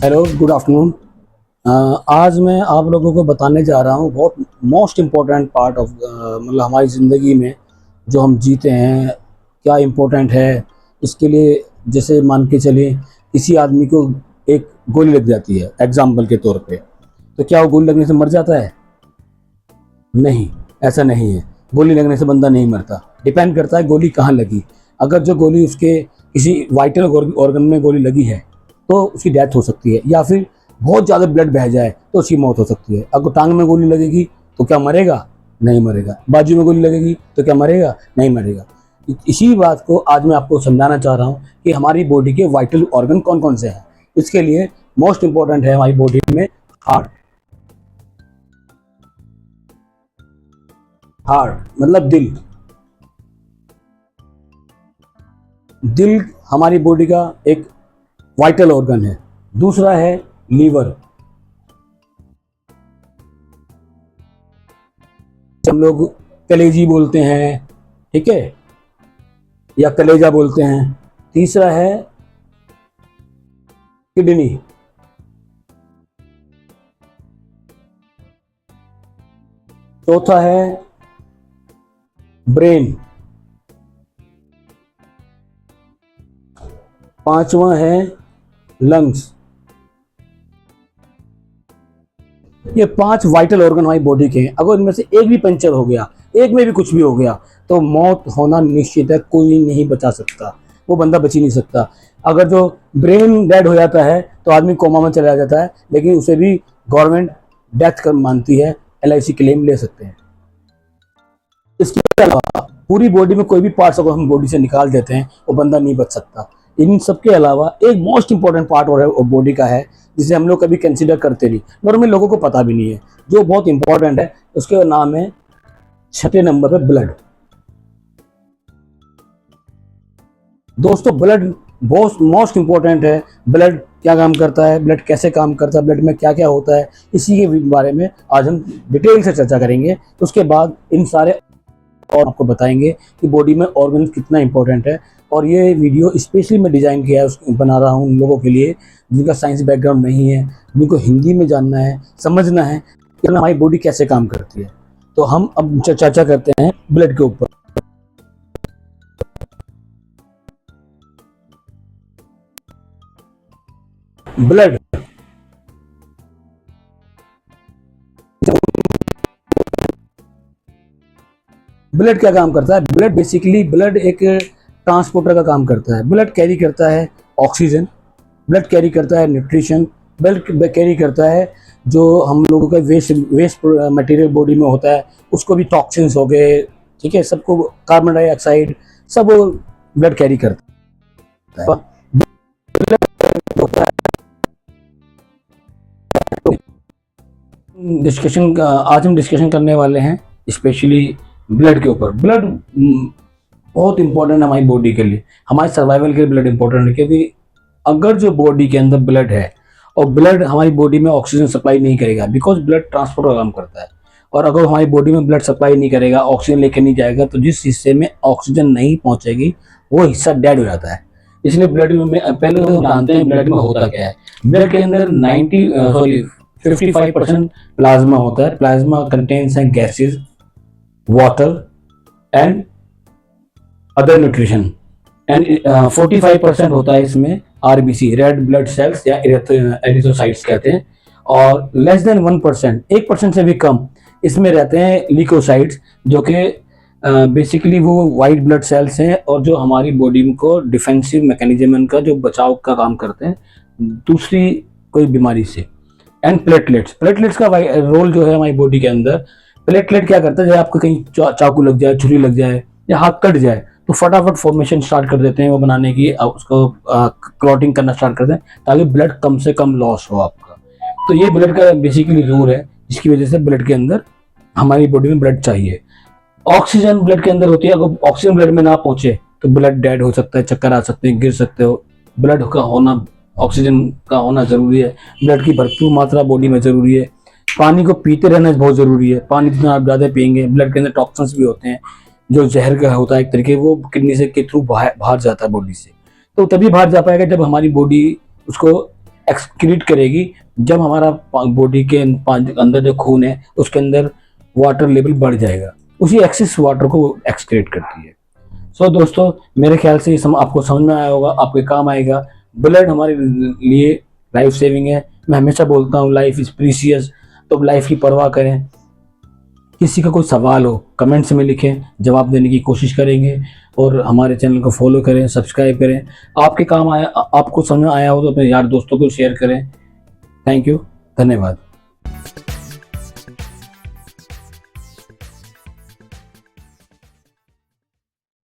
Hello, good afternoon. आज मैं आप लोगों को बताने जा रहा हूँ बहुत मोस्ट इम्पोर्टेंट पार्ट ऑफ मतलब हमारी ज़िंदगी में जो हम जीते हैं क्या इम्पोर्टेंट है। इसके लिए जैसे मान के चलिए किसी आदमी को एक गोली लग जाती है एग्जाम्पल के तौर पे, तो क्या वो गोली लगने से मर जाता है? नहीं, ऐसा नहीं है। गोली लगने से बंदा नहीं मरता। डिपेंड करता है गोली कहाँ लगी। अगर जो गोली उसके किसी वाइटल ऑर्गन में गोली लगी है तो उसकी डेथ हो सकती है, या फिर बहुत ज़्यादा ब्लड बह जाए तो उसकी मौत हो सकती है। अगर टांग में गोली लगेगी तो क्या मरेगा? नहीं मरेगा। बाजू में गोली लगेगी तो क्या मरेगा? नहीं मरेगा। इसी बात को आज मैं आपको समझाना चाह रहा हूँ कि हमारी बॉडी के वाइटल ऑर्गन कौन कौन से हैं। इसके लिए मोस्ट इंपॉर्टेंट है हमारी बॉडी में हार्ट। हार्ट मतलब दिल। दिल हमारी बॉडी का एक वाइटल ऑर्गन है। दूसरा है लीवर। हम लोग कलेजी बोलते हैं, ठीक है, या कलेजा बोलते हैं। तीसरा है किडनी। चौथा है ब्रेन। पांचवा है लंग्स। ये 5 वाइटल ऑर्गन हमारी बॉडी के हैं। अगर इनमें से एक भी पंचर हो गया, एक में भी कुछ भी हो गया, तो मौत होना निश्चित है। कोई नहीं बचा सकता, वो बंदा बच ही नहीं सकता। अगर जो ब्रेन डेड हो जाता है तो आदमी कोमा में चला जाता है, लेकिन उसे भी गवर्नमेंट डेथ कर मानती है, LIC क्लेम ले सकते हैं। इसके अलावा पूरी बॉडी में कोई भी पार्ट्स अगर हम बॉडी से निकाल देते हैं वो बंदा नहीं बच सकता। इन सब के अलावा एक मोस्ट इंपॉर्टेंट पार्ट और बॉडी का है जिसे हम लोग कभी कंसीडर करते नहीं, नॉर्मल लोगों को पता भी नहीं है, जो बहुत इंपॉर्टेंट है। उसके नाम है 6 नंबर पे ब्लड। दोस्तों, ब्लड बहुत मोस्ट इंपॉर्टेंट है। ब्लड क्या काम करता है, ब्लड कैसे काम करता है, ब्लड में क्या क्या होता है, इसी के बारे में आज हम डिटेल से चर्चा करेंगे। उसके बाद इन सारे और आपको बताएंगे कि बॉडी में ऑर्गन कितना इंपॉर्टेंट है। और ये वीडियो स्पेशली मैं डिज़ाइन किया है, बना रहा हूँ उन लोगों के लिए जिनका साइंस बैकग्राउंड नहीं है, जिनको हिंदी में जानना है, समझना है कि हमारी बॉडी कैसे काम करती है। तो हम अब चर्चा करते हैं ब्लड के ऊपर। ब्लड ब्लड क्या काम करता है? ब्लड बेसिकली ब्लड एक ट्रांसपोर्टर का काम करता है। ब्लड कैरी करता है ऑक्सीजन, ब्लड कैरी करता है न्यूट्रिशन, ब्लड कैरी करता है जो हम लोगों का वेस्ट मटेरियल बॉडी में होता है, उसको भी टॉक्सिन्स हो गए, ठीक है, सबको कार्बन डाइऑक्साइड सब ब्लड कैरी करता है। आज हम डिस्कशन करने वाले हैं स्पेशली ब्लड के ऊपर। ब्लड बहुत इंपॉर्टेंट है हमारी बॉडी के लिए, हमारे सर्वाइवल के लिए ब्लड इंपॉर्टेंट है। क्योंकि अगर जो बॉडी के अंदर ब्लड है और ब्लड हमारी बॉडी में ऑक्सीजन सप्लाई नहीं करेगा, बिकॉज ब्लड ट्रांसपोर्ट का काम करता है, और अगर हमारी बॉडी में ब्लड सप्लाई नहीं करेगा, ऑक्सीजन लेकर नहीं जाएगा, तो जिस हिस्से में ऑक्सीजन नहीं पहुंचेगी वो हिस्सा डेड हो जाता है। इसलिए ब्लड में पहले तो जानते हैं ब्लड में होता क्या है। ब्लड के अंदर 55% प्लाज्मा होता है। प्लाज्मा कंटेन्स हैं gases, water and other nutrition, and 45% होता है इसमें RBC, रेड ब्लड सेल्स या एरिथ्रोसाइट्स कहते हैं। और लेस देन 1%, 1% से भी कम इसमें रहते हैं ल्यूकोसाइट्स, जो कि बेसिकली वो वाइट ब्लड सेल्स हैं और जो हमारी बॉडी को डिफेंसिव मैकेनिज्म का जो बचाव का काम करते हैं दूसरी कोई बीमारी से। एंड प्लेटलेट्स का रोल जो है हमारी बॉडी के अंदर, प्लेटलेट क्या करता है, जब आपको कहीं चाकू लग जाए, छुरी लग जाए या हाथ कट जाए तो फटाफट फॉर्मेशन स्टार्ट कर देते हैं वो बनाने की, उसको क्लॉटिंग करना स्टार्ट करते हैं ताकि ब्लड कम से कम लॉस हो आपका। तो ये ब्लड का बेसिकली रूल है, जिसकी वजह से ब्लड के अंदर हमारी बॉडी में ब्लड चाहिए। ऑक्सीजन ब्लड के अंदर होती है, अगर ऑक्सीजन ब्लड में ना पहुंचे तो ब्लड डेड हो सकता है, चक्कर आ सकते हैं, गिर सकते हो। ब्लड का होना, ऑक्सीजन का होना जरूरी है। ब्लड की भरपूर मात्रा बॉडी में जरूरी है। पानी को पीते रहना बहुत जरूरी है। पानी जितना आप ज्यादा पियेंगे, ब्लड के अंदर टॉक्सिन्स भी होते हैं जो जहर का होता है एक तरीके, वो किडनी से के थ्रू बाहर जाता है बॉडी से। तो तभी बाहर जा पाएगा जब हमारी बॉडी उसको एक्सक्रीट करेगी जब हमारा बॉडी के अंदर जो खून है उसके अंदर वाटर लेवल बढ़ जाएगा, उसी एक्सेस वाटर को एक्सक्रीट करती है। सो दोस्तों, मेरे ख्याल से ये आपको समझ में आया होगा, आपके काम आएगा। ब्लड हमारे लिए लाइफ सेविंग है। मैं हमेशा बोलता हूँ लाइफ इज़ प्रीशियस, तो लाइफ की परवाह करें। किसी का कोई सवाल हो कमेंट्स में लिखें, जवाब देने की कोशिश करेंगे। और हमारे चैनल को फॉलो करें, सब्सक्राइब करें। आपके काम आया, आपको समझ में आया हो तो अपने यार दोस्तों को शेयर करें। थैंक यू, धन्यवाद।